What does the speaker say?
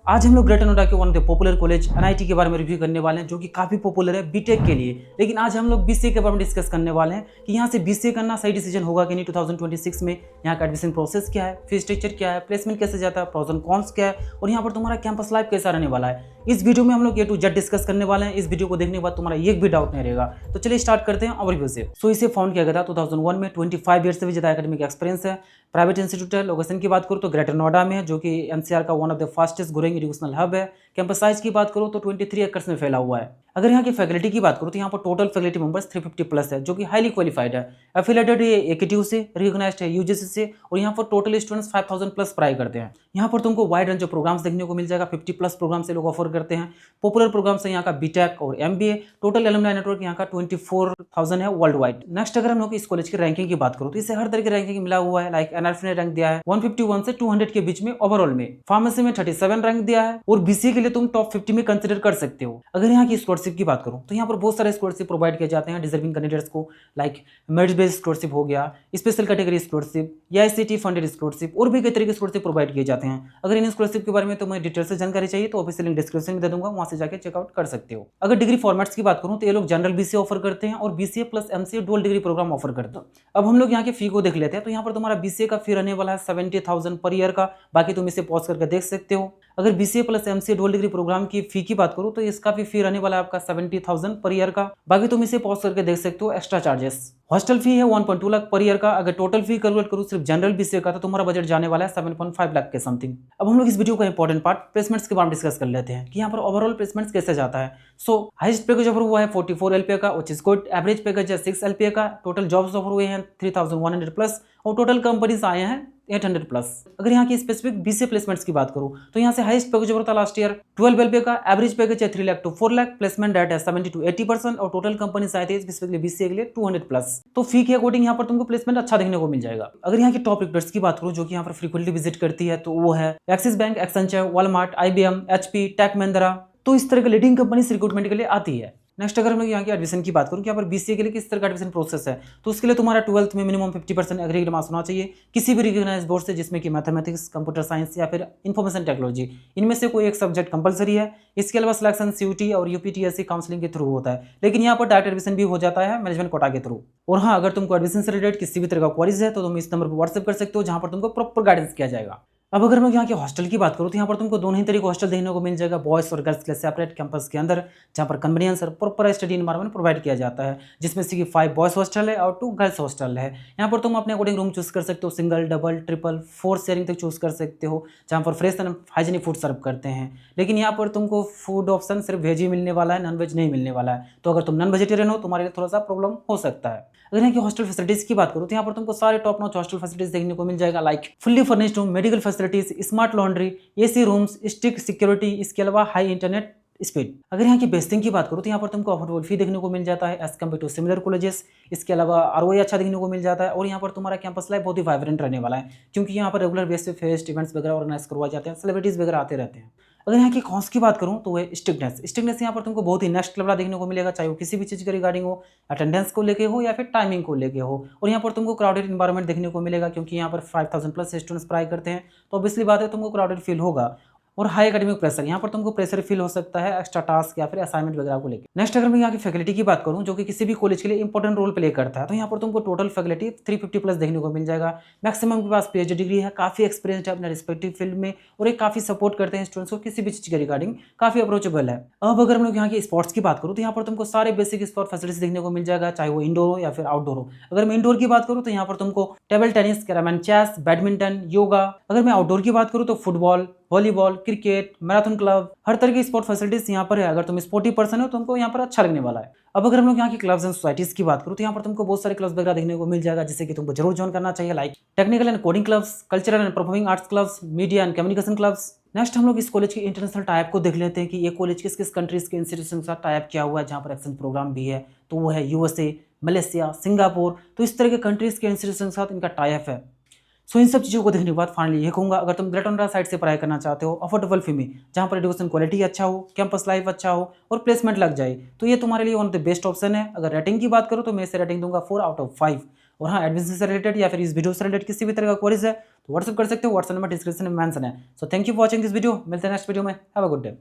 आज हम लोग ग्रेटर नोएडा के one of the popular college NIT के बारे में रिव्यू करने वाले हैं, जो कि काफ़ी पॉपुलर है बीटेक के लिए। लेकिन आज हम लोग बीसीए के बारे में डिस्कस करने वाले हैं कि यहाँ से बीसीए करना सही डिसीजन होगा कि नहीं 2026 में। यहाँ का एडमिशन प्रोसेस क्या है, फीस स्ट्रक्चर क्या है, प्लेसमेंट कैसे जाता है, प्रोज एंड कॉन्स क्या है, और यहाँ पर तुम्हारा कैंपस लाइफ कैसा रहने वाला है। इस वीडियो में हम लोग ए टू जेड डिस्कस करने वाले हैं। इस वीडियो को देखने के बाद तुम्हारा एक भी डाउट नहीं रहेगा। तो चलिए स्टार्ट करते हैं ओवरव्यू से। सो इसे फाउंड किया गया था 2001 में। 25 ईयर से भी ज़्यादा एकेडमिक एक्सपीरियंस है। प्राइवेट इंस्टीट्यूट है। लोकेशन की बात करूँ तो ग्रेटर नोएडा में है, जो कि एनसीआर का one of the fastest growing educational hub है। कैंपस साइज की बात करूँ तो 23 एकर्स में फैला हुआ है। अगर यहाँ की फैकल्टी की बात करूँ तो यहाँ पर टोटल फैकल्टी मेंबर्स 350 प्लस है, जो कि हाईली क्वालिफाइड है। एफिलेटेड है एकेटीयू से, रिकॉग्नाइज्ड है यूजीसी से, और यहाँ पर टोटल स्टूडेंट्स 5000 प्लस पढ़ाई करते हैं। यहाँ पर तुमको वाइड रेंज ऑफ प्रोग्राम्स देखने को मिल जाएगा। 50 प्लस प्रोग्राम से लोग ऑफर करते हैं। पॉपुलर प्रोग्राम्स है यहाँ का बीटेक और एमबीए। टोटल एलुमनाई नेटवर्क यहाँ का 24,000 है वर्ल्ड वाइड। नेक्स्ट अगर हम लोग इस कॉलेज की रैंकिंग की बात करूँ तो इसे हर तरह की रैंकिंग मिला हुआ है। लाइक एनआरएफ ने रैंक दिया है 151 से 200 के बीच में ओवरऑल में। फार्मेसी में 37 रैंक दिया है, और बीसीए के लिए तुम टॉप 50 में कंसिडर कर सकते हो। अगर यहाँ की स्कॉलरशिप की बात करूँ तो यहाँ पर बहुत सारे स्कॉलरशिप प्रोवाइड किए जाते हैं डिजर्विंग कैंडिडेट्स को। लाइक मेरिट बेस्ड स्कॉलरशिप हो गया, special category scholarship, AICT funded scholarship, और भी कई तरह के स्कॉलरशिप प्रोवाइड किए जाते हैं। अगर इन स्कॉलरशिप के बारे में तुम्हें डिटेल से जानकारी चाहिए तो ऑफिशियल लिंक डिस्क्रिप्शन में दे दूंगा, वहां से जाकर चेकआउट कर सकते हो। अगर डिग्री फॉर्मेट्स की बात करूँ तो ये लोग जनरल बीसीए ऑफर करते हैं, और BCA plus MCA dual degree programme offer करते हैं। अब हम लोग यहाँ के फी को देख लेते हैं। तो यहाँ पर तुम्हारा बीसीए का फी रहने वाला है 70,000 पर ईयर का। बाकी तुम इसे पॉज करके देख सकते हो। अगर BCA plus MCA dual degree programme की फी की बात करूँ तो इसका भी फी रहने वाला है आपका 70,000 पर ईयर का। बाकी तुम इसे पॉज करके देख सकते हो। एक्स्ट्रा चार्जेस हॉस्टल फी है 1.2 लाख पर ईयर का। अगर टोटल फी कैलकुलेट करूँ सिर्फ जनरल बीसीए का तो तुम्हारा बजट जाने वाला है 7.5 लाख के समथिंग। अब हम लोग इस वीडियो का इंपॉर्टेंट पार्ट प्लेसमेंट्स के बारे में डिस्कस कर लेते हैं कि यहाँ पर ओवरऑल प्लेसमेंट्स कैसे जाता है। सो हाईएस्ट पैकेज ऑफर हुआ है 44 एलपीए का, which is good. Average package है 6 एलपीए का। टोटल जॉब्स ऑफर हुए हैं 3100 प्लस, और टोटल कंपनीज आए हैं 800 प्लस। अगर यहाँ की स्पेसिफिक बीसीए प्लेसमेंट्स की बात करूँ तो यहाँ से हाईएस्ट पैकेज ओवर था लास्ट ईयर 12 एलपीए का। एवरेज पैकेज है 3 lakh to 4 lakh. Placement rate है 70 to 80%, और टोटल कंपनीज आए थे स्पेसिफिकली बीसीए के लिए 200 प्लस। तो फी के अकॉर्डिंग यहाँ पर तुमको प्लेसमेंट अच्छा देखने को मिल जाएगा। अगर यहाँ की टॉप रिक्रूटर्स की बात करूँ जो कि यहाँ पर फ्रीक्वेंटली विजिट करती है, तो वो है Axis bank, Accenture, Walmart, IBM, HP, Tech Mahindra. तो इस तरह की लीडिंग कंपनीज रिक्रूटमेंट के लिए आती है। नेक्स्ट अगर हम लोग यहाँ की एडमिशन की बात करूँ कि यहाँ पर बीसीए के लिए किस तरह का एडमिशन प्रोसेस है, तो उसके लिए तुम्हारा 12th में मिनिमम 50% एग्रीगेट मार्क्स होना चाहिए किसी भी रिकॉग्नाइज्ड बोर्ड से, जिसमें कि मैथमेटिक्स, कंप्यूटर साइंस या फिर इंफॉर्मेशन टेक्नोलॉजी, इनमें से कोई एक सब्जेक्ट कंपलसरी है। इसके अलावा सिलेक्शन सीयूटी और यूपीटीएससी काउंसलिंग के थ्रू होता है, लेकिन यहाँ पर डायरेक्ट एडमिशन भी हो जाता है मैनेजमेंट कोटा के थ्रू। और हाँ, अगर तुमको एडमिशन से रिलेटेड किसी भी तरह का क्वेरीज है तो तुम इस नंबर पर व्हाट्सएप कर सकते हो, जहाँ पर तुमको प्रॉपर गाइडेंस किया जाएगा। अब अगर मैं यहाँ के हॉस्टल की बात करूँ तो यहाँ पर तुमको दोनों ही तरीके हॉस्टल देखने को मिल जाएगा, बॉयज और गर्ल्स के लिए सेपरेट कैंपस के अंदर, जहाँ पर कन्वीनियंस और प्रॉपर स्टडी एनवायरनमेंट प्रोवाइड किया जाता है, जिसमें से 5 बॉयज हॉस्टल है और 2 गर्ल्स हॉस्टल है। यहाँ पर तुम अपने अकॉर्डिंग रूम चूज कर सकते हो, सिंगल, डबल, ट्रिपल, 4 शेयरिंग तक चूज कर सकते हो, जहाँ पर फ्रेश एंड हाइजीनिक फूड सर्व करते हैं। लेकिन यहाँ पर तुमको फूड ऑप्शन सिर्फ वेज ही मिलने वाला है, नॉन वेज नहीं मिलने वाला है। तो अगर तुम नॉन वेजिटेरियन हो तुम्हारे लिए थोड़ा सा प्रॉब्लम हो सकता है। अगर यहाँ की हॉस्टल फैसिलिटीज की बात करूँ तो यहाँ पर तुमको सारे टॉप नॉच हॉस्टल फैसिलिटीज देखने को मिल जाएगा। Like fully furnished room, medical facilities, smart laundry, AC rooms, strict security, इसके अलावा हाई इंटरनेट स्पीड। अगर यहाँ की बेस्टिंग की बात करूँ तो यहाँ पर तुमको अफोर्डेबल फी देखने को मिल जाता है as compare to similar colleges. इसके अलावा आरओआई अच्छा देखने को मिल जाता है, और यहाँ पर तुम्हारा कैंपस लाइफ बहुत ही वाइब्रेंट रहने वाला है, क्योंकि यहाँ पर रेगुलर बेस पे फेस्ट इवेंट्स वगैरह ऑर्गेनाइज करवाए जाते हैं, सेलिब्रिटीज वगैरह आते रहते हैं। अगर यहाँ की कॉन्स की बात करूँ तो वह स्ट्रिक्टनेस यहाँ पर तुमको बहुत ही नेक्स्ट लेवल देखने को मिलेगा, चाहे वो किसी भी चीज़ के रिगार्डिंग हो, अटेंडेंस को लेके हो या फिर टाइमिंग को लेके हो। और यहाँ पर तुमको क्राउडेड इन्वायरमेंट देखने को मिलेगा, क्योंकि यहाँ पर 5000 प्लस स्टूडेंट्स पढ़ाई करते हैं, तो ऑब्वियसली बात है तुमको क्राउडेड फील होगा। और हाई एकेडमिक प्रेशर, यहाँ पर तुमको प्रेशर फील हो सकता है एक्स्ट्रा टास्क या फिर असाइनमेंट वगैरह को लेकर। नेक्स्ट अगर मैं यहाँ की फैकल्टी की बात करूँ जो कि किसी भी कॉलेज के लिए इंपॉर्टेंट रोल प्ले करता है, तो यहाँ पर तुमको टोटल फैकल्टी 350 प्लस देखने को मिल जाएगा। मैक्सिमम के पास पीएचडी डिग्री है, काफी एक्सपीरियंस है अपने रिस्पेक्टिव फील्ड में, और एक काफी सपोर्ट करते हैं स्टूडेंट्स को किसी भी चीज के रिगार्डिंग, काफी अप्रोचेबल है। अब अगर हम लोग यहाँ की स्पोर्ट्स की बात करूँ तो यहाँ पर तुमको सारे बेसिक स्पोर्ट फैसिलिटीज देखने को मिल जाएगा, चाहे वो इंडोर हो या फिर आउटडोर हो। अगर मैं इंडोर की बात करूँ तो यहाँ पर तुमको table tennis, carrom and chess, badminton, yoga. अगर मैं आउटडोर की बात करूँ तो football, volleyball, cricket, marathon club, हर तरह की स्पोर्ट फैसिलिटीज यहाँ पर है। अगर तुम स्पोर्टी पर्सन हो तो तुमको यहाँ पर अच्छा लगने वाला है। अब अगर हम लोग यहाँ की क्लब्स एंड सोसाइटीज की बात करूँ तो यहाँ पर तुमको बहुत सारे क्लब्स वगैरह देखने को मिल जाएगा, जिससे कि तुमको जरूर ज्वाइन करना चाहिए। Like technical and coding clubs, cultural and performing arts clubs, media and communication clubs. Next हम लोग इस कॉलेज के इंटरनेशनल टाइप को देख लेते हैं कि ये कॉलेज किस किस कंट्रीज के इंस्टीट्यूशन के साथ टाइप किया हुआ है, जहाँ पर एक्सचेंज प्रोग्राम भी है। तो वो है यूएसए, मलेशिया, सिंगापुर। तो इस तरह के कंट्रीज के इंस्टीट्यूशन के साथ इनका टाइप है। सो इन सब चीज़ों को देखने के बाद फाइनली ये कहूँगा, अगर तुम ग्रेटर नोएडा साइड से पढ़ाई करना चाहते हो अफोर्डेबल फी में, जहाँ पर एजुकेशन क्वालिटी अच्छा हो, कैंपस लाइफ अच्छा हो और प्लेसमेंट लग जाए, तो ये तुम्हारे लिए one of the best option है। अगर रेटिंग की बात करो तो मैं इसे रेटिंग दूंगा 4 आउट ऑफ 5। और हाँ, एडमिशन से रिलेटेड या फिर इस वीडियो से रिलेटेड किसी भी तरह का क्वेरीज है तो व्हाट्सअप कर सकते हो, व्हाट्सअप नंबर डिस्क्रिप्शन में मेंशन है। So thank you for watching this video, मिलते हैं नेक्स्ट वीडियो में। Have a good day.